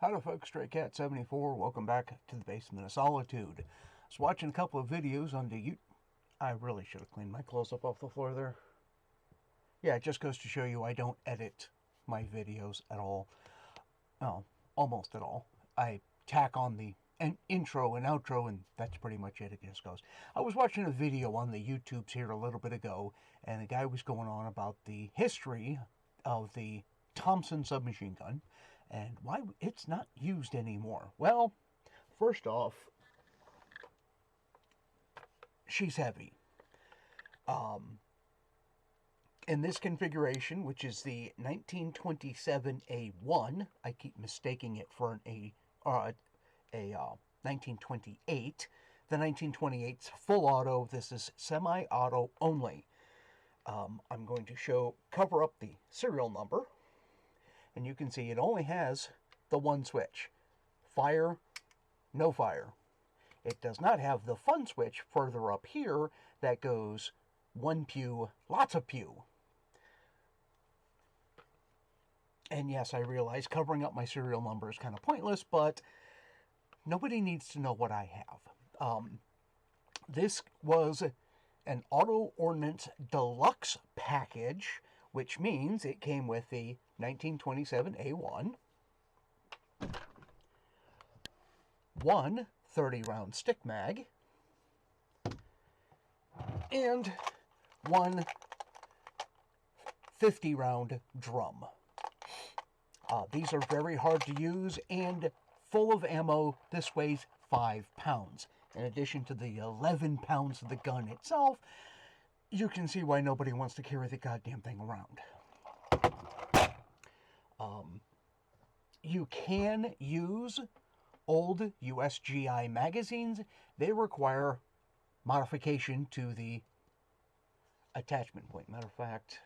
Howdy folks, Stray Cat 74. Welcome back to the basement of Solitude. I was watching a couple of videos on the YouTube. I really should have cleaned my clothes up off the floor there. Yeah, it just goes to show you I don't edit my videos at all. Well, almost at all. I tack on the intro and outro, and that's pretty much it. It just goes. I was watching a video on the YouTubes here a little bit ago, and the guy was going on about the history of the Thompson submachine gun and why it's not used anymore. Well, first off, she's heavy. In this configuration, which is the 1927A1, I keep mistaking it for a 1928. The 1928's full auto. This is semi-auto only. I'm going to cover up the serial number, and you can see it only has the one switch. Fire, no fire. It does not have the fun switch further up here that goes one pew, lots of pew. And yes, I realize covering up my serial number is kind of pointless, but nobody needs to know what I have. This was an Auto Ordnance Deluxe package, which means it came with the 1927A1, one 30-round stick mag, and one 50-round drum. These are very hard to use and full of ammo. This weighs 5 pounds. In addition to the 11 pounds of the gun itself, you can see why nobody wants to carry the goddamn thing around. You can use old USGI magazines. They require modification to the attachment point. Matter of fact,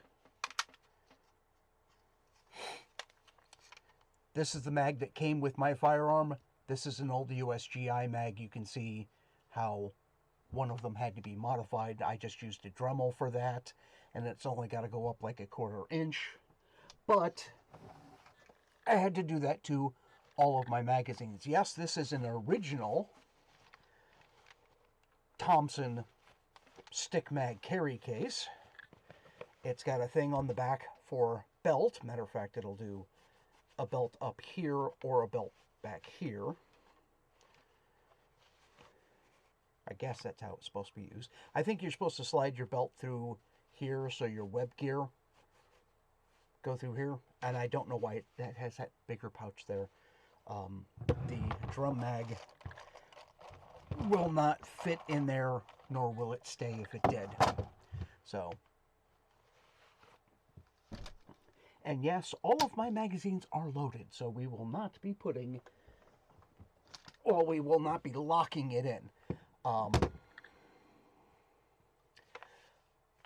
this is the mag that came with my firearm. This is an old USGI mag. You can see how one of them had to be modified. I just used a Dremel for that, and it's only got to go up like a 1/4 inch. But I had to do that to all of my magazines. Yes, this is an original Thompson stick mag carry case. It's got a thing on the back for belt. Matter of fact, it'll do a belt up here or a belt back here. I guess that's how it's supposed to be used. I think you're supposed to slide your belt through here so your web gear go through here. And I don't know why that has that bigger pouch there. The drum mag will not fit in there, nor will it stay if it did. So, and yes, all of my magazines are loaded, so we will not be putting, well, we will not be locking it in.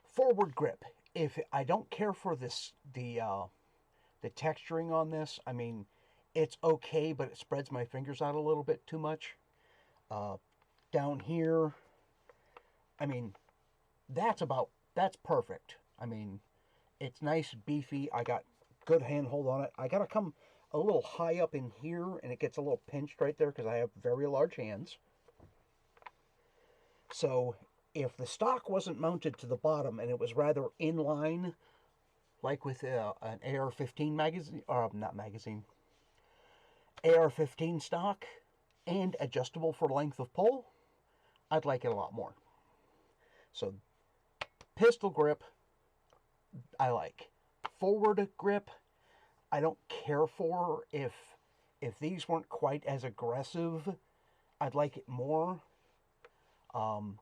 Forward grip. If I don't care for this, the texturing on this, I mean, it's okay, but it spreads my fingers out a little bit too much. Down here, I mean, that's perfect. I mean, it's nice, beefy. I got good handhold on it. I got to come a little high up in here, and it gets a little pinched right there because I have very large hands. So if the stock wasn't mounted to the bottom and it was rather in line, like with an AR-15 magazine, or not magazine, AR-15 stock, and adjustable for length of pull, I'd like it a lot more. So pistol grip, I like. Forward grip, I don't care for. If these weren't quite as aggressive, I'd like it more.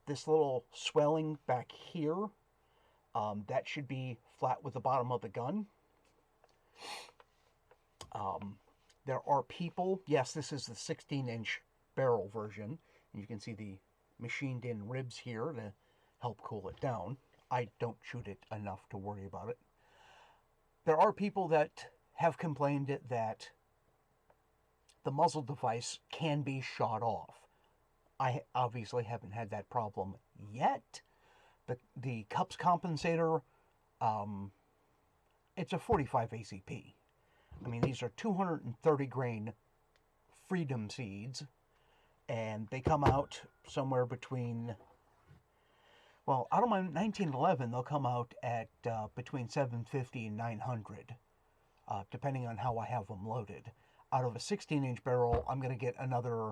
This little swelling back here, that should be flat with the bottom of the gun. There are people, yes, this is the 16-inch barrel version, and you can see the machined-in ribs here to help cool it down. I don't shoot it enough to worry about it. There are people that have complained that the muzzle device can be shot off. I obviously haven't had that problem yet. The cups compensator, it's a 45 ACP. I mean, these are 230 grain Freedom seeds, and they come out somewhere between, well, out of my 1911, they'll come out at between 750 and 900, depending on how I have them loaded. Out of a 16-inch barrel, I'm going to get another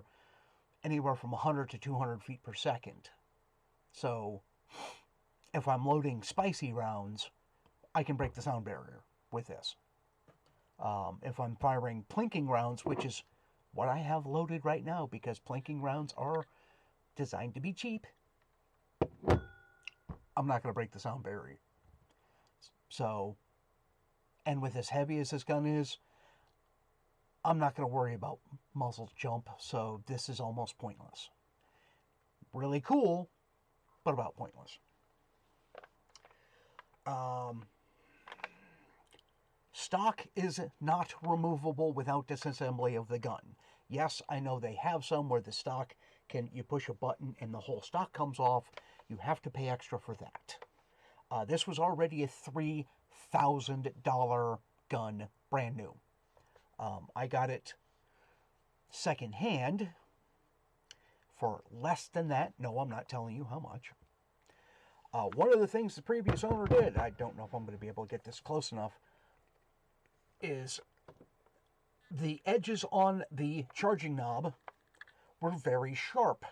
anywhere from 100 to 200 feet per second. So if I'm loading spicy rounds, I can break the sound barrier with this. If I'm firing plinking rounds, which is what I have loaded right now, because plinking rounds are designed to be cheap, I'm not going to break the sound barrier. So, and with as heavy as this gun is, I'm not going to worry about muzzle jump, so this is almost pointless. Really cool, but about pointless. Stock is not removable without disassembly of the gun. Yes, I know they have some where the stock you push a button and the whole stock comes off. You have to pay extra for that. This was already a $3,000 gun, brand new. I got it secondhand for less than that. No, I'm not telling you how much. One of the things the previous owner did, I don't know if I'm going to be able to get this close enough, is the edges on the charging knob were very sharp.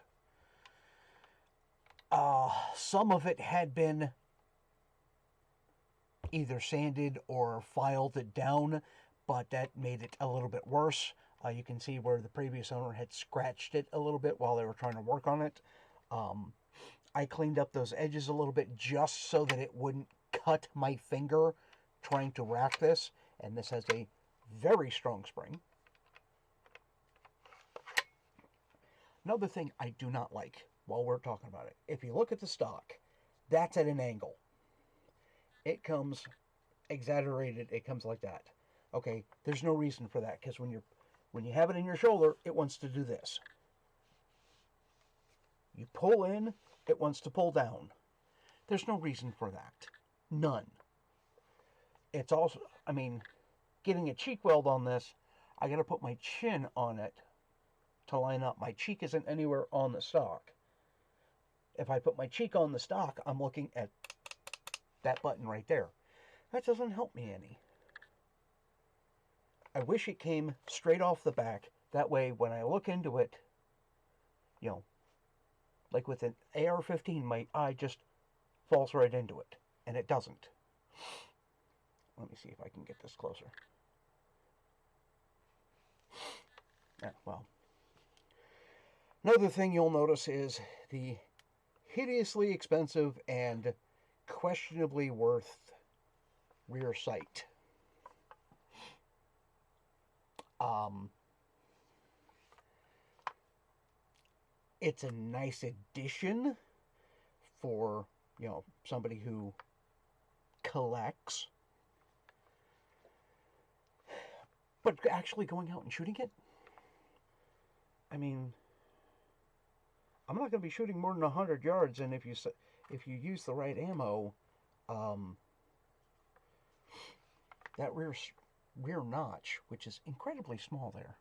Some of it had been either sanded or filed down, but that made it a little bit worse. You can see where the previous owner had scratched it a little bit while they were trying to work on it. I cleaned up those edges a little bit just so that it wouldn't cut my finger trying to rack this. And this has a very strong spring. Another thing I do not like while we're talking about it, if you look at the stock, that's at an angle. It comes exaggerated, it comes like that. Okay, there's no reason for that, because when you have it in your shoulder, it wants to do this. You pull in, it wants to pull down. There's no reason for that. None. It's also, I mean, getting a cheek weld on this, I got to put my chin on it to line up. My cheek isn't anywhere on the stock. If I put my cheek on the stock, I'm looking at that button right there. That doesn't help me any. I wish it came straight off the back. That way, when I look into it, you know, like with an AR-15, my eye just falls right into it. And it doesn't. Let me see if I can get this closer. Yeah, well. Another thing you'll notice is the hideously expensive and questionably worth rear sight. It's a nice addition for, you know, somebody who collects. But actually going out and shooting it, I mean, I'm not going to be shooting more than 100 yards, and if you use the right ammo, that rear notch, which is incredibly small there,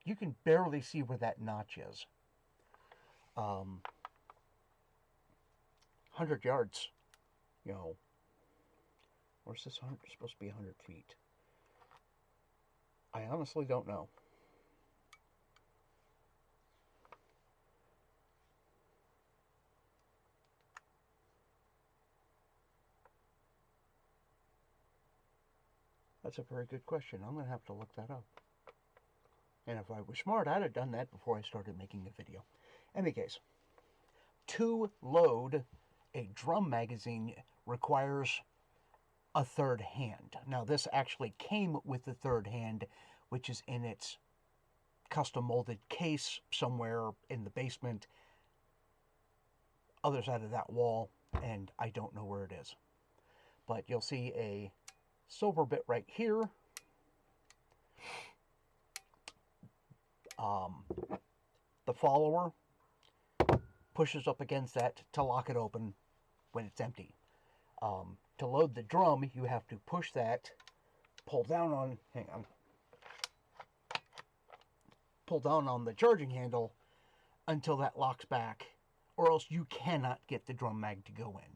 you can barely see where that notch is. 100 yards, you know, where's this 100? It's supposed to be 100 feet. I honestly don't know. That's a very good question. I'm going to have to look that up. And if I was smart, I'd have done that before I started making the video. In any case, to load a drum magazine requires a third hand. Now, this actually came with the third hand, which is in its custom molded case somewhere in the basement, other side of that wall, and I don't know where it is. But you'll see a silver bit right here. The follower pushes up against that to lock it open when it's empty. To load the drum, you have to push that, pull down on, hang on, pull down on the charging handle until that locks back, or else you cannot get the drum mag to go in.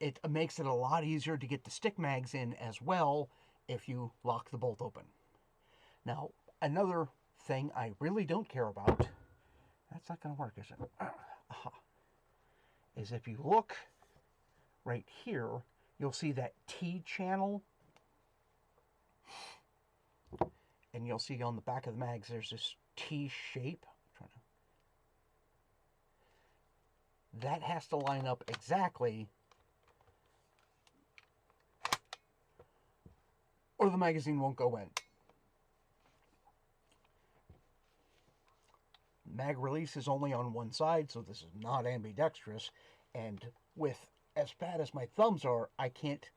It makes it a lot easier to get the stick mags in as well if you lock the bolt open. Now, another thing I really don't care about, that's not going to work, is it? Is if you look right here, you'll see that T channel, and you'll see on the back of the mags there's this T shape. That has to line up exactly, or the magazine won't go in. Mag release is only on one side, so this is not ambidextrous, and with as bad as my thumbs are, I can't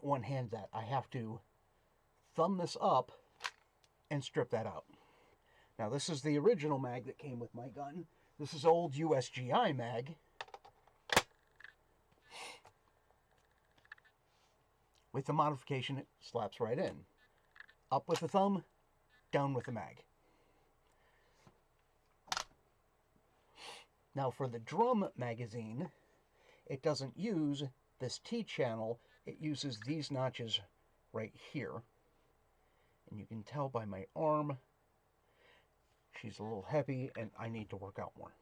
one-hand that. I have to thumb this up and strip that out. Now, this is the original mag that came with my gun. This is old USGI mag. With the modification, it slaps right in. Up with the thumb, down with the mag. Now, for the drum magazine, it doesn't use this T-channel. It uses these notches right here. And you can tell by my arm, she's a little heavy, and I need to work out more.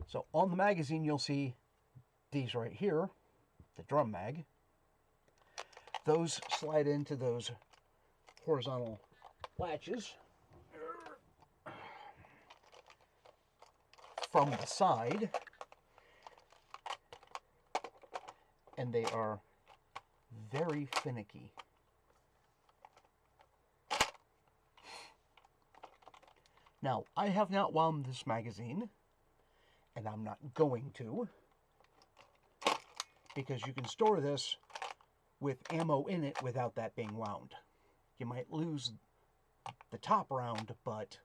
So on the magazine, you'll see these right here, the drum mag. Those slide into those horizontal latches from the side, and they are very finicky. Now, I have not wound this magazine, and I'm not going to, because you can store this with ammo in it without that being wound. You might lose the top round, but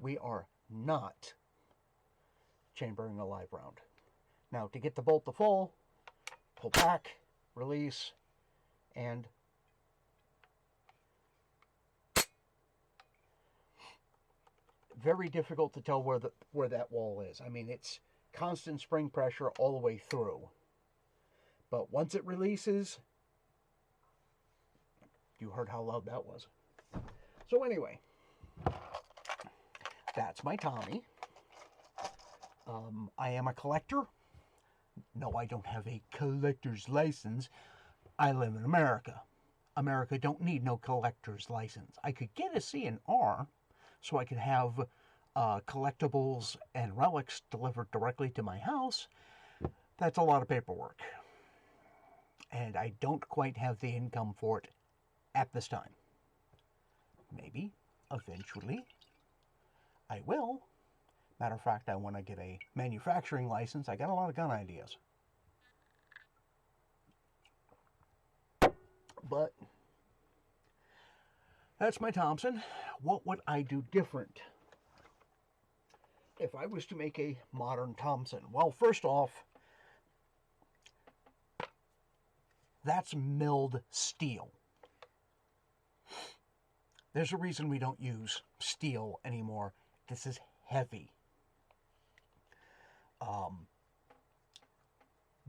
we are not chambering a live round. Now, to get the bolt to fall, pull back, release, and very difficult to tell where that wall is. I mean, it's constant spring pressure all the way through. But once it releases, you heard how loud that was. So anyway, that's my Tommy. I am a collector. No, I don't have a collector's license. I live in America. America don't need no collector's license. I could get a CNR, so I could have collectibles and relics delivered directly to my house. That's a lot of paperwork. And I don't quite have the income for it at this time. Maybe, eventually, I will. Matter of fact, I want to get a manufacturing license. I got a lot of gun ideas. But that's my Thompson. What would I do different if I was to make a modern Thompson? Well, first off, that's milled steel. There's a reason we don't use steel anymore. This is heavy.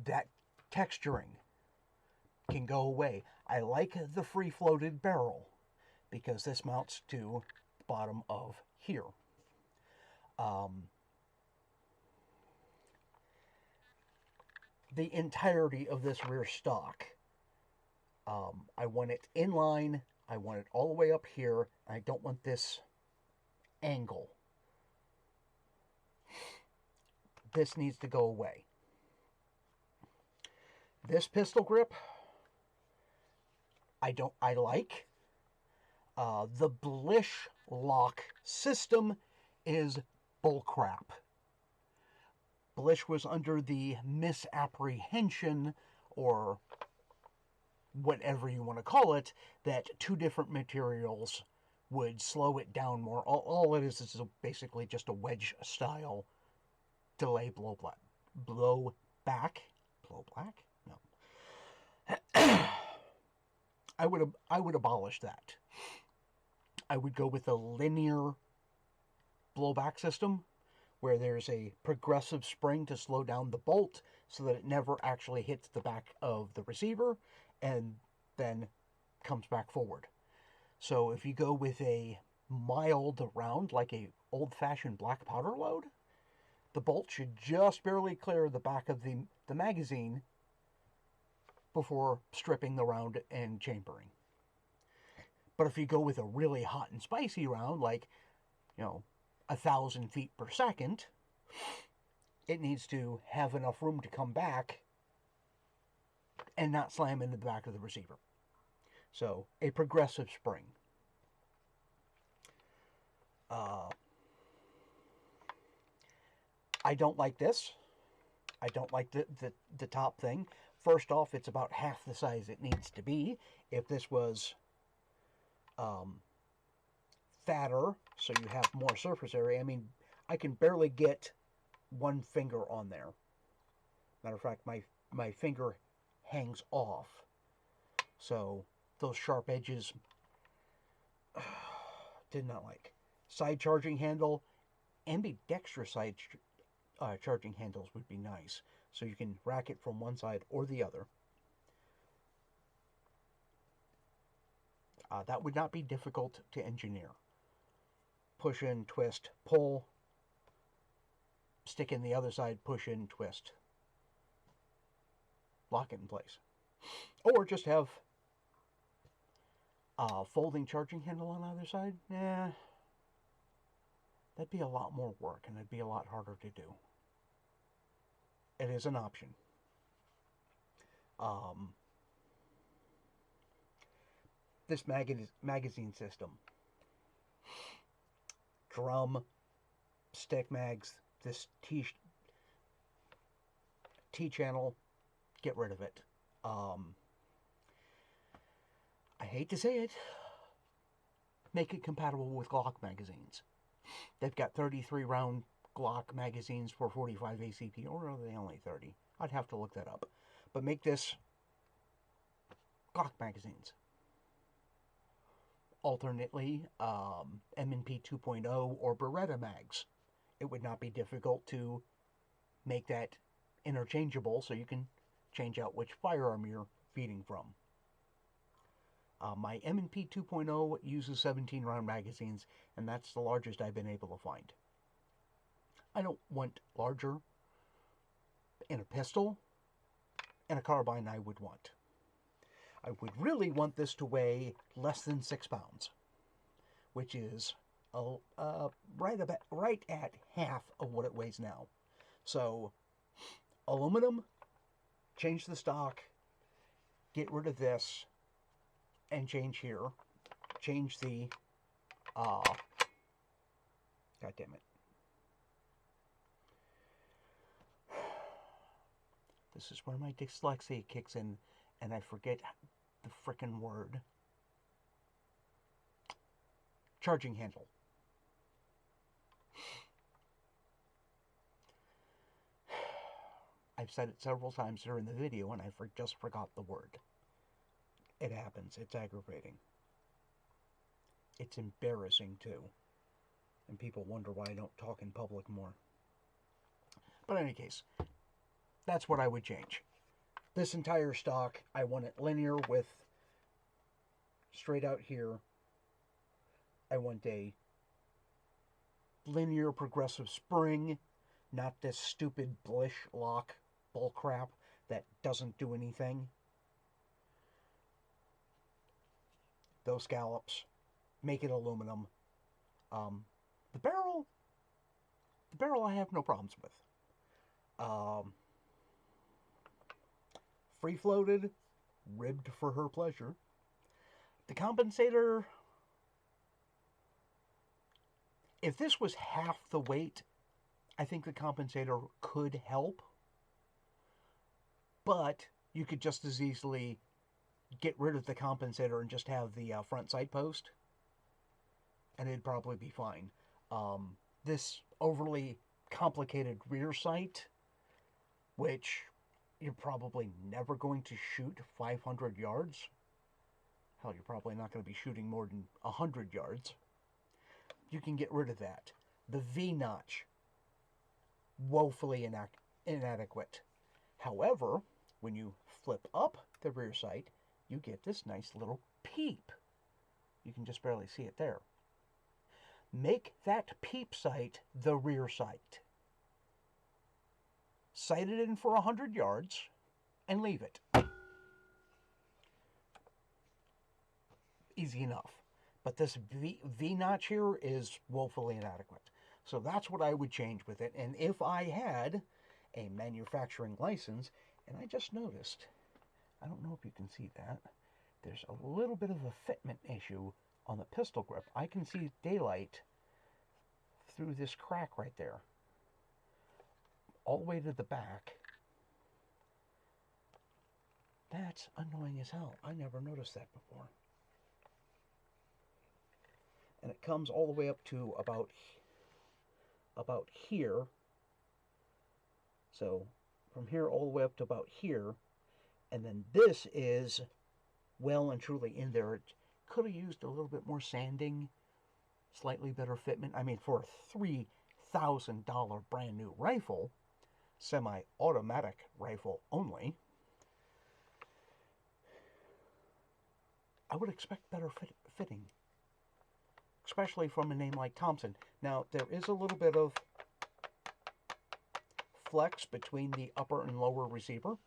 That texturing can go away. I like the free-floated barrel because this mounts to the bottom of here. The entirety of this rear stock, I want it in line. I want it all the way up here. I don't want this angle. This needs to go away. This pistol grip, I like. The blish-lock system is bullcrap. Blish was under the misapprehension, or whatever you want to call it, that two different materials would slow it down more. All it is basically just a wedge style delay blow back. No. I would abolish that. I would go with a linear blowback system where there's a progressive spring to slow down the bolt so that it never actually hits the back of the receiver and then comes back forward. So if you go with a mild round, like a old-fashioned black powder load, the bolt should just barely clear the back of the magazine before stripping the round and chambering. But if you go with a really hot and spicy round, like, 1,000 feet per second, it needs to have enough room to come back and not slam into the back of the receiver. So, a progressive spring. I don't like this. I don't like the top thing. First off, it's about half the size it needs to be. If this was fatter, so you have more surface area, I mean, I can barely get one finger on there. Matter of fact, my finger hangs off. So those sharp edges, did not like. Side charging handle, ambidextrous side charging handles would be nice. So you can rack it from one side or the other. That would not be difficult to engineer. Push in, twist, pull. Stick in the other side, push in, twist. Lock it in place. Or just have a folding charging handle on the other side. Yeah, that'd be a lot more work and it'd be a lot harder to do. It is an option. This magazine system, drum, stick mags, this T-channel, get rid of it. I hate to say it, make it compatible with Glock magazines. They've got 33 round Glock magazines for 45 ACP, or are they only 30? I'd have to look that up. But make this Glock magazines. Alternately, M&P 2.0 or Beretta mags. It would not be difficult to make that interchangeable so you can change out which firearm you're feeding from. My M&P 2.0 uses 17 round magazines, and that's the largest I've been able to find. I don't want larger in a pistol. In a carbine, I would want. I would really want this to weigh less than 6 pounds, which is right at half of what it weighs now. So, aluminum, change the stock, get rid of this, and change here. Change the, God damn it. This is where my dyslexia kicks in, and I forget the frickin' word. Charging handle. I've said it several times during the video, and I just forgot the word. It happens. It's aggravating. It's embarrassing, too. And people wonder why I don't talk in public more. But in any case, that's what I would change. This entire stock, I want it linear with straight out here. I want a linear progressive spring, not this stupid blish-lock bullcrap that doesn't do anything. Those scallops, make it aluminum. The barrel I have no problems with. Free-floated, ribbed for her pleasure. The compensator, if this was half the weight, I think the compensator could help. But you could just as easily get rid of the compensator and just have the front sight post, and it'd probably be fine. This overly complicated rear sight, which you're probably never going to shoot 500 yards. Hell, you're probably not going to be shooting more than 100 yards. You can get rid of that. The V-notch, woefully inadequate. However, when you flip up the rear sight, you get this nice little peep. You can just barely see it there. Make that peep sight the rear sight. Sight it in for 100 yards and leave it. Easy enough. But this V-notch here is woefully inadequate. So that's what I would change with it. And if I had a manufacturing license, and I just noticed, I don't know if you can see that, there's a little bit of a fitment issue on the pistol grip. I can see daylight through this crack right there, all the way to the back. That's annoying as hell. I never noticed that before. And it comes all the way up to about here. So from here all the way up to about here, and then this is well and truly in there. It could have used a little bit more sanding, slightly better fitment. I mean, for a $3,000 brand new rifle, semi-automatic rifle only, I would expect better fitting, especially from a name like Thompson. Now, there is a little bit of flex between the upper and lower receiver.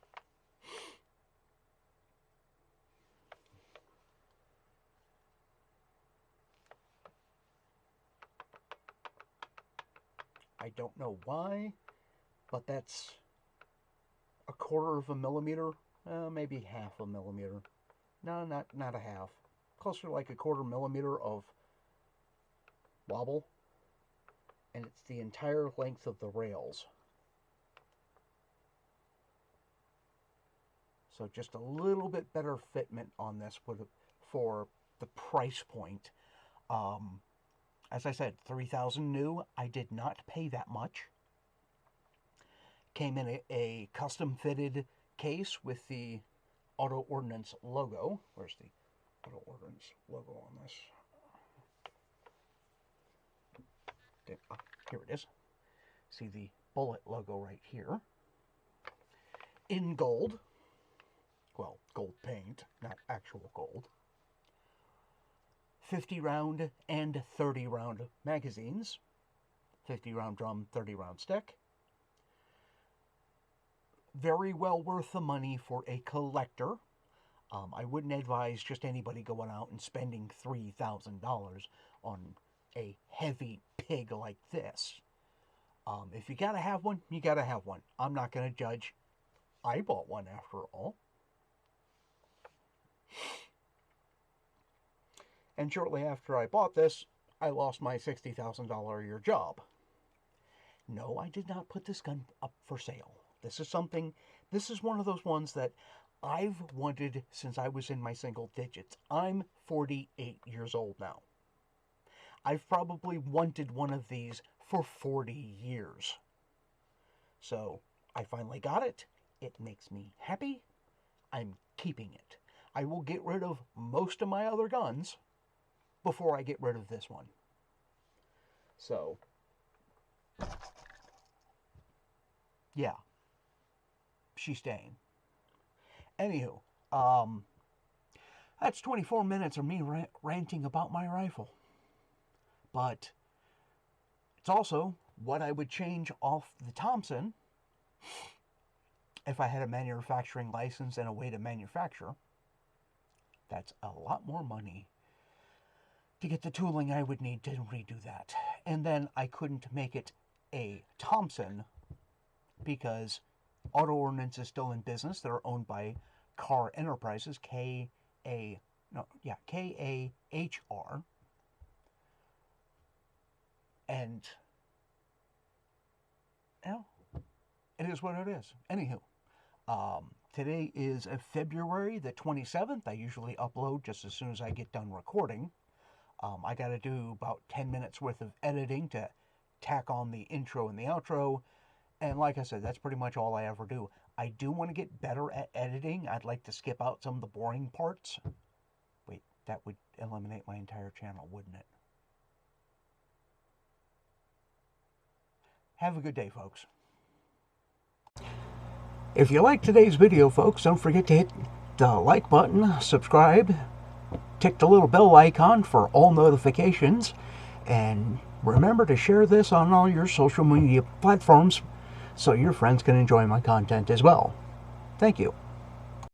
I don't know why, but that's a quarter of a millimeter, maybe half a millimeter. No, not a half. Closer to like a quarter millimeter of wobble, and it's the entire length of the rails. So just a little bit better fitment on this for the price point. As I said, $3,000 new. I did not pay that much. Came in a custom fitted case with the Auto Ordnance logo. Where's the Auto Ordnance logo on this? Here it is. See the bullet logo right here. In gold. Well, gold paint, not actual gold. 50 round and 30 round magazines. 50 round drum, 30 round stick. Very well worth the money for a collector. I wouldn't advise just anybody going out and spending $3,000 on a heavy pig like this. If you gotta have one, you gotta have one. I'm not gonna judge. I bought one after all. And shortly after I bought this, I lost my $60,000 a year job. No, I did not put this gun up for sale. This is one of those ones that I've wanted since I was in my single digits. I'm 48 years old now. I've probably wanted one of these for 40 years. So I finally got it. It makes me happy. I'm keeping it. I will get rid of most of my other guns before I get rid of this one. So, yeah, she's staying. Anywho, that's 24 minutes of me ranting about my rifle. But it's also what I would change off the Thompson if I had a manufacturing license and a way to manufacture. That's a lot more money to get the tooling I would need to redo that. And then I couldn't make it a Thompson because Auto Ordnance is still in business. They're owned by Car Enterprises, K-A-H-R. And, you know, it is what it is. Anywho, today is February the 27th. I usually upload just as soon as I get done recording. I got to do about 10 minutes worth of editing to tack on the intro and the outro. And like I said, that's pretty much all I ever do. I do want to get better at editing. I'd like to skip out some of the boring parts. Wait, that would eliminate my entire channel, wouldn't it? Have a good day, folks. If you liked today's video, folks, don't forget to hit the like button, subscribe, tick the little bell icon for all notifications, and remember to share this on all your social media platforms so your friends can enjoy my content as well. Thank you.